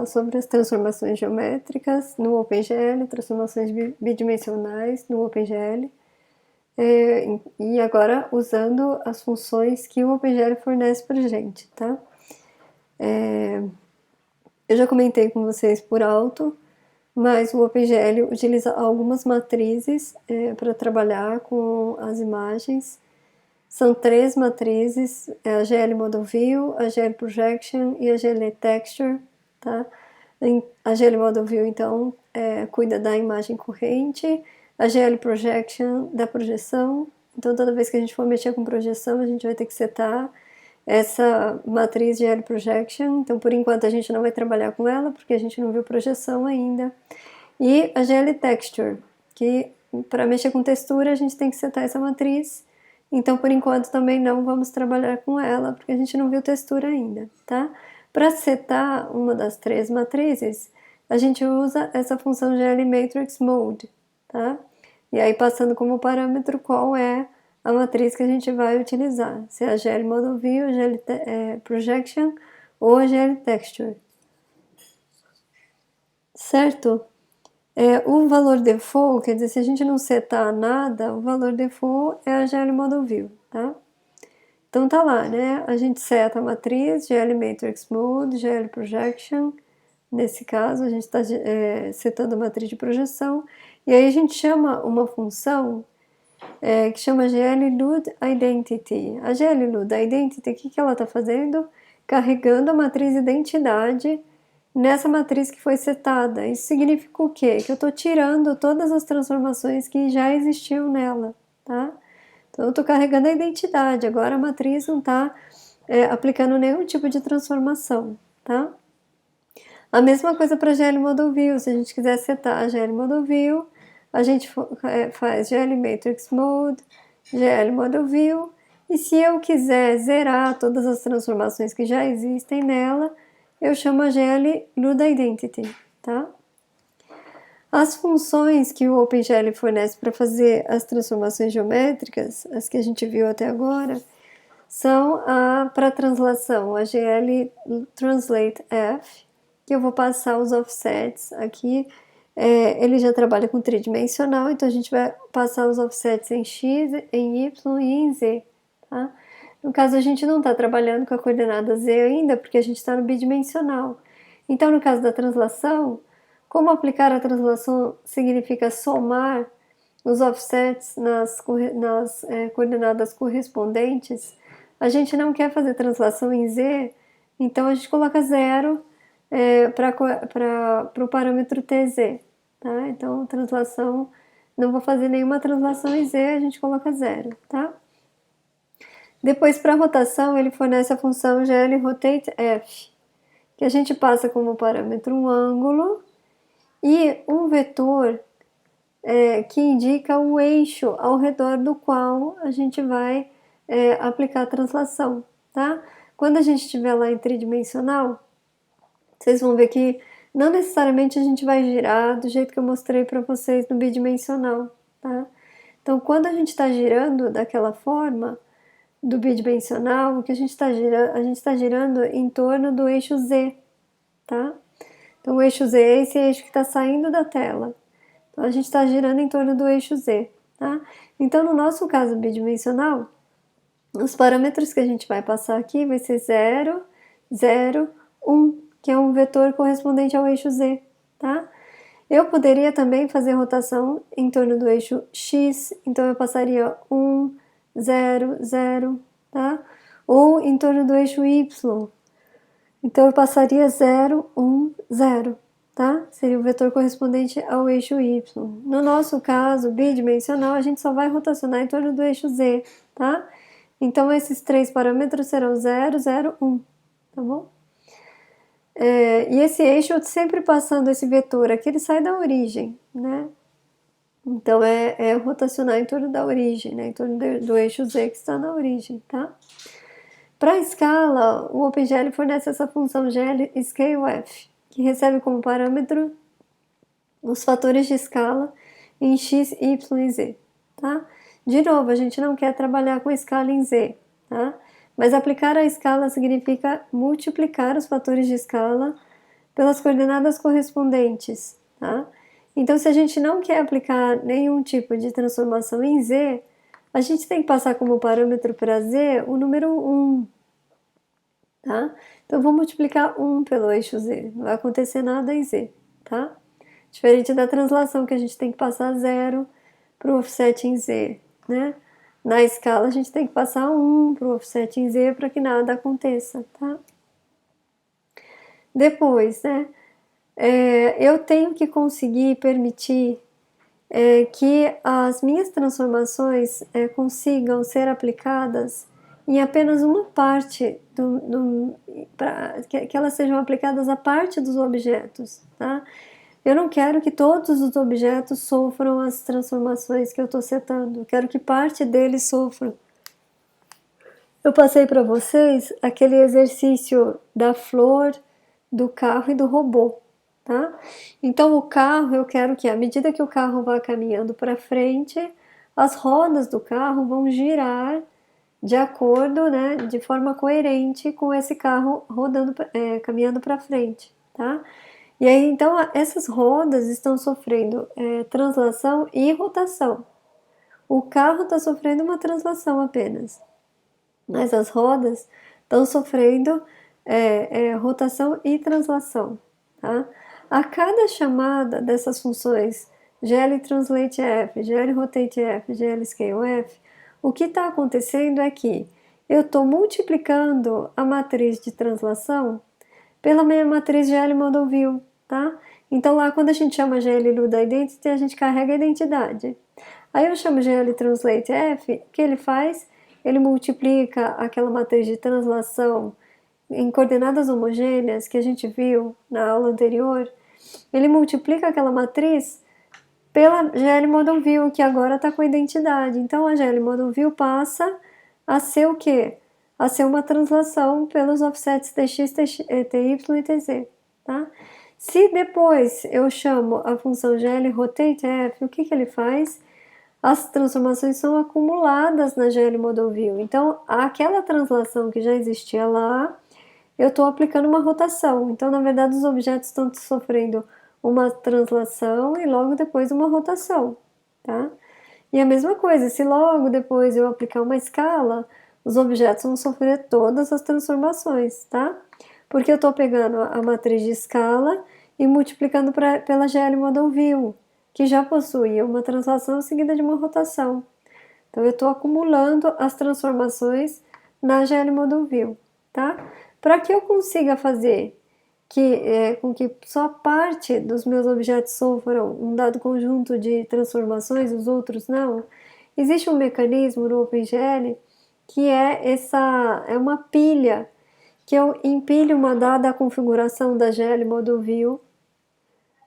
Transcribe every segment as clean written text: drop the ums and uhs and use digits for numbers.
falar sobre as transformações geométricas no OpenGL, transformações bidimensionais no OpenGL, e agora usando as funções que o OpenGL fornece para gente, tá? Eu já comentei com vocês por alto, mas o OpenGL utiliza algumas matrizes para trabalhar com as imagens. São 3 matrizes, a GL Model View, a GL Projection e a GL Texture, tá? A GL Model View, então, cuida da imagem corrente, a GL Projection da projeção. Então, toda vez que a gente for mexer com projeção, a gente vai ter que setar essa matriz GL Projection. Então, por enquanto, a gente não vai trabalhar com ela, porque a gente não viu projeção ainda. E a GL Texture, que para mexer com textura, a gente tem que setar essa matriz. Então, por enquanto, também não vamos trabalhar com ela, porque a gente não viu textura ainda, tá? Para setar uma das 3 matrizes, a gente usa essa função GL Matrix Mode, tá? E aí, passando como parâmetro qual é a matriz que a gente vai utilizar, se é a GL Model View, a GL Projection ou a GL Texture. Certo? O valor default, quer dizer, se a gente não setar nada, o valor default é a GL Model View, tá? Então tá lá, né? A gente seta a matriz, GL Matrix Mode, GL Projection. Nesse caso, a gente está setando a matriz de projeção. E aí a gente chama uma função que chama GL Load Identity. A GL Load Identity, o que ela está fazendo? Carregando a matriz identidade nessa matriz que foi setada. Isso significa o quê? Que eu estou tirando todas as transformações que já existiam nela, tá? Então eu estou carregando a identidade, agora a matriz não está aplicando nenhum tipo de transformação, tá? A mesma coisa para GL Model View, se a gente quiser setar a GL Model View, a gente faz GL Matrix Mode, GL Model View, e se eu quiser zerar todas as transformações que já existem nela, eu chamo a GL Load Identity, tá? As funções que o OpenGL fornece para fazer as transformações geométricas, as que a gente viu até agora, são para translação, a GL Translate F, que eu vou passar os offsets aqui. Ele já trabalha com tridimensional, então a gente vai passar os offsets em X, em Y e em Z, tá? No caso, a gente não está trabalhando com a coordenada Z ainda, porque a gente está no bidimensional. Então, no caso da translação, como aplicar a translação significa somar os offsets nas coordenadas correspondentes, a gente não quer fazer translação em Z, então a gente coloca 0 para o parâmetro TZ, tá? Então, translação, não vou fazer nenhuma translação em Z, a gente coloca 0, tá? Depois, para rotação, ele fornece a função GL Rotate F, que a gente passa como parâmetro um ângulo e um vetor que indica o eixo ao redor do qual a gente vai aplicar a translação, tá? Quando a gente estiver lá em tridimensional, vocês vão ver que não necessariamente a gente vai girar do jeito que eu mostrei para vocês no bidimensional, tá? Então, quando a gente está girando daquela forma, do bidimensional, o que a gente está girando em torno do eixo Z, tá? Então, o eixo Z é esse eixo que está saindo da tela. Então, a gente está girando em torno do eixo Z, tá? Então, no nosso caso bidimensional, os parâmetros que a gente vai passar aqui vai ser 0, 0, 1, que é um vetor correspondente ao eixo Z, tá? Eu poderia também fazer rotação em torno do eixo X, então eu passaria 1, 0, 0, tá? Ou em torno do eixo Y, então eu passaria 0, 1, 0, tá? Seria o vetor correspondente ao eixo Y. No nosso caso bidimensional, a gente só vai rotacionar em torno do eixo Z, tá? Então esses 3 parâmetros serão 0, 0, 1, tá bom? E esse eixo, sempre passando esse vetor aqui, ele sai da origem, né? Então é rotacionar em torno da origem, né? Em torno do eixo Z que está na origem, tá? Para a escala, o OpenGL fornece essa função GL ScaleF, que recebe como parâmetro os fatores de escala em X, Y e Z, tá? De novo, a gente não quer trabalhar com escala em Z, tá? Mas aplicar a escala significa multiplicar os fatores de escala pelas coordenadas correspondentes, tá? Então, se a gente não quer aplicar nenhum tipo de transformação em Z, a gente tem que passar como parâmetro para Z o número 1, tá? Então, eu vou multiplicar 1 pelo eixo Z, não vai acontecer nada em Z, tá? Diferente da translação, que a gente tem que passar 0 para o offset em Z, né? Na escala, a gente tem que passar 1 para o offset em Z para que nada aconteça, tá? Depois, né? Eu tenho que conseguir permitir que as minhas transformações consigam ser aplicadas em apenas uma parte, que elas sejam aplicadas a parte dos objetos, tá? Eu não quero que todos os objetos sofram as transformações que eu estou setando, eu quero que parte deles sofram. Eu passei para vocês aquele exercício da flor, do carro e do robô, tá? Então o carro, eu quero que à medida que o carro vá caminhando para frente, as rodas do carro vão girar de acordo, né, de forma coerente com esse carro rodando, caminhando para frente, tá? E aí então essas rodas estão sofrendo translação e rotação. O carro está sofrendo uma translação apenas, mas as rodas estão sofrendo rotação e translação, tá? A cada chamada dessas funções GL Translate F, GL Rotate F, GL Scale F, o que está acontecendo é que eu estou multiplicando a matriz de translação pela minha matriz GL Model View, tá? Então lá quando a gente chama GL Luda Identity, a gente carrega a identidade. Aí eu chamo GL Translate F, o que ele faz? Ele multiplica aquela matriz de translação em coordenadas homogêneas que a gente viu na aula anterior, ele multiplica aquela matriz pela GL Model View, que agora está com identidade. Então a GL Model View passa a ser o quê? A ser uma translação pelos offsets TX, TY e TZ, tá? Se depois eu chamo a função GL Rotate F, o que ele faz? As transformações são acumuladas na GL Model View. Então, aquela translação que já existia lá, eu estou aplicando uma rotação. Então, na verdade, os objetos estão sofrendo uma translação e logo depois uma rotação, tá? E a mesma coisa, se logo depois eu aplicar uma escala, os objetos vão sofrer todas as transformações, tá? Porque eu estou pegando a matriz de escala e multiplicando pela GL Model View, que já possuía uma translação seguida de uma rotação. Então, eu estou acumulando as transformações na GL Model View, tá? Para que eu consiga fazer com que só parte dos meus objetos sofram um dado conjunto de transformações, os outros não, existe um mecanismo no OpenGL que é uma pilha, que eu empilho uma dada configuração da GL Model View,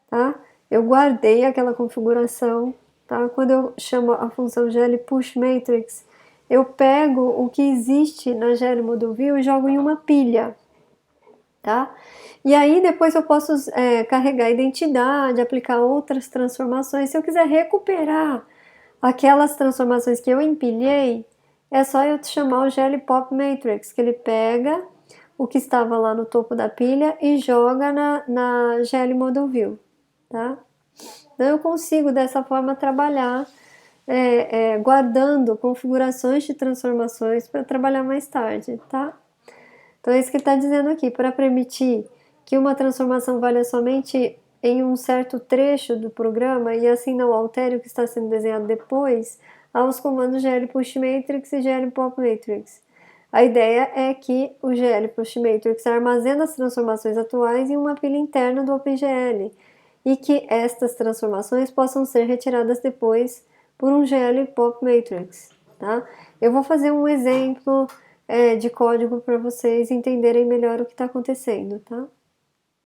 tá? Eu guardei aquela configuração, tá? Quando eu chamo a função GL Push Matrix, eu pego o que existe na GL Model View e jogo em uma pilha, tá? E aí depois eu posso carregar a identidade, aplicar outras transformações. Se eu quiser recuperar aquelas transformações que eu empilhei, é só eu chamar o GL Pop Matrix, que ele pega o que estava lá no topo da pilha e joga na GL Model View, tá? Então eu consigo dessa forma trabalhar guardando configurações de transformações para trabalhar mais tarde, tá? Então é isso que ele está dizendo aqui, para permitir que uma transformação valha somente em um certo trecho do programa e assim não altere o que está sendo desenhado depois, há os comandos GL Push Matrix e GL Pop Matrix. A ideia é que o GL Push Matrix armazena as transformações atuais em uma pilha interna do OpenGL e que estas transformações possam ser retiradas depois por um GL Pop Matrix, tá? Eu vou fazer um exemplo de código para vocês entenderem melhor o que está acontecendo, tá?